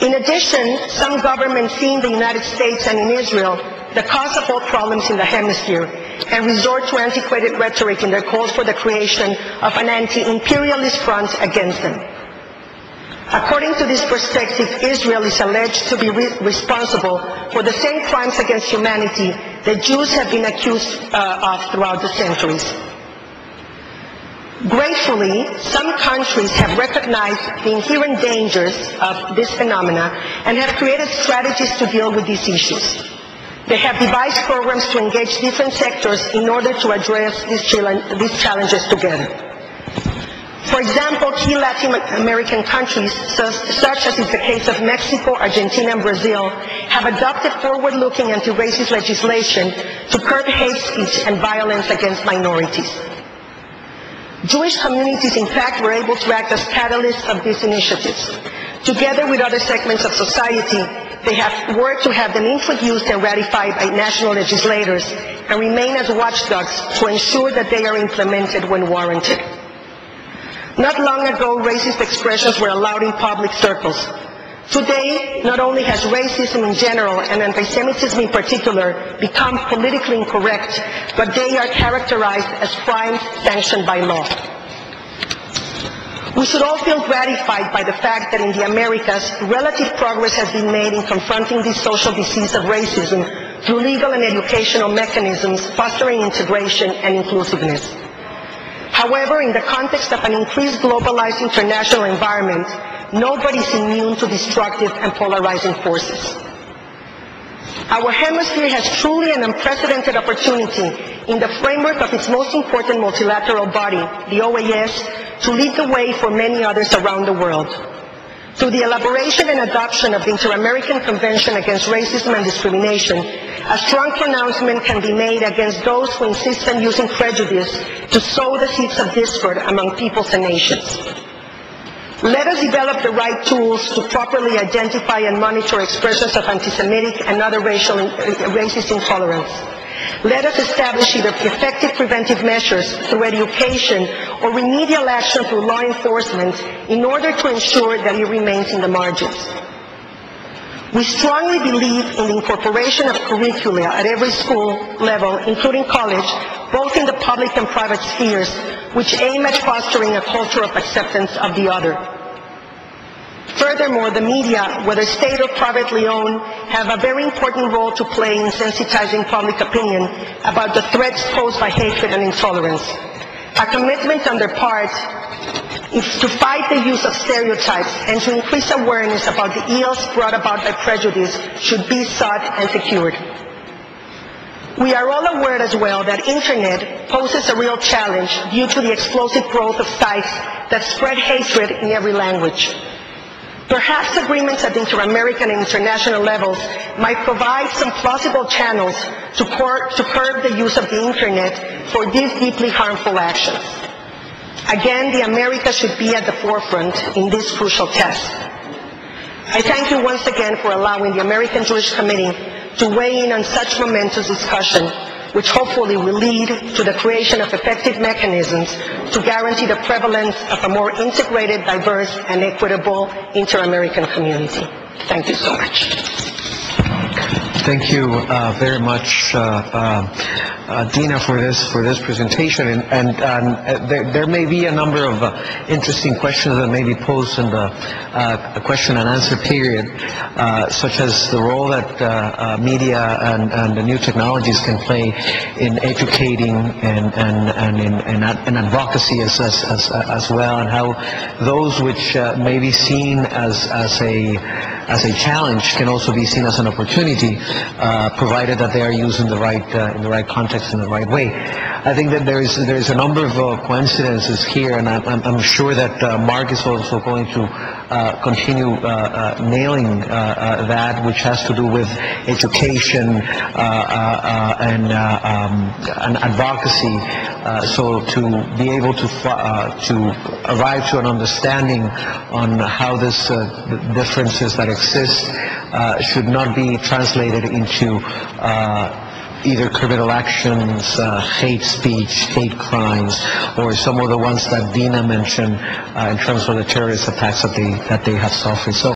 In addition, some governments see in the United States and in Israel the cause of all problems in the hemisphere and resort to antiquated rhetoric in their calls for the creation of an anti-imperialist front against them. According to this perspective, Israel is alleged to be responsible for the same crimes against humanity that Jews have been accused of throughout the centuries. Gratefully, some countries have recognized the inherent dangers of this phenomena and have created strategies to deal with these issues. They have devised programs to engage different sectors in order to address these challenges together. For example, key Latin American countries, such as is the case of Mexico, Argentina, and Brazil, have adopted forward-looking anti-racist legislation to curb hate speech and violence against minorities. Jewish communities, in fact, were able to act as catalysts of these initiatives. Together with other segments of society, they have worked to have them introduced and ratified by national legislators and remain as watchdogs to ensure that they are implemented when warranted. Not long ago, racist expressions were allowed in public circles. Today, not only has racism in general and anti-Semitism in particular become politically incorrect, but they are characterized as crimes sanctioned by law. We should all feel gratified by the fact that in the Americas, relative progress has been made in confronting this social disease of racism through legal and educational mechanisms fostering integration and inclusiveness. However, in the context of an increased globalized international environment, nobody is immune to destructive and polarizing forces. Our hemisphere has truly an unprecedented opportunity in the framework of its most important multilateral body, the OAS, to lead the way for many others around the world. Through the elaboration and adoption of the Inter-American Convention Against Racism and Discrimination, a strong pronouncement can be made against those who insist on using prejudice to sow the seeds of discord among peoples and nations. Let us develop the right tools to properly identify and monitor expressions of anti-Semitic and other racist intolerance. Let us establish either effective preventive measures through education or remedial action through law enforcement in order to ensure that it remains in the margins. We strongly believe in the incorporation of curricula at every school level, including college, both in the public and private spheres, which aim at fostering a culture of acceptance of the other. Furthermore, the media, whether state or privately owned, have a very important role to play in sensitizing public opinion about the threats posed by hatred and intolerance. A commitment on their part is to fight the use of stereotypes and to increase awareness about the ills brought about by prejudice should be sought and secured. We are all aware as well that Internet poses a real challenge due to the explosive growth of sites that spread hatred in every language. Perhaps agreements at inter-American and international levels might provide some plausible channels to curb the use of the Internet for these deeply harmful actions. Again, the Americas should be at the forefront in this crucial task. I thank you once again for allowing the American Jewish Committee to weigh in on such momentous discussion, which hopefully will lead to the creation of effective mechanisms to guarantee the prevalence of a more integrated, diverse, and equitable inter-American community. Thank you so much. Thank you very much, Dina, for this presentation. And there may be a number of interesting questions that may be posed in the question and answer period, such as the role that media and the new technologies can play in educating and in advocacy as well, and how those which may be seen as a challenge can also be seen as an opportunity, provided that they are used in the right context, in the right way. I think that there is a number of coincidences here, and I'm sure that Mark is also going to continue nailing that, which has to do with education and advocacy, so to be able to arrive to an understanding on how this differences that exist should not be translated into either criminal actions, hate speech, hate crimes, or some of the ones that Dina mentioned in terms of the terrorist attacks that they have suffered. So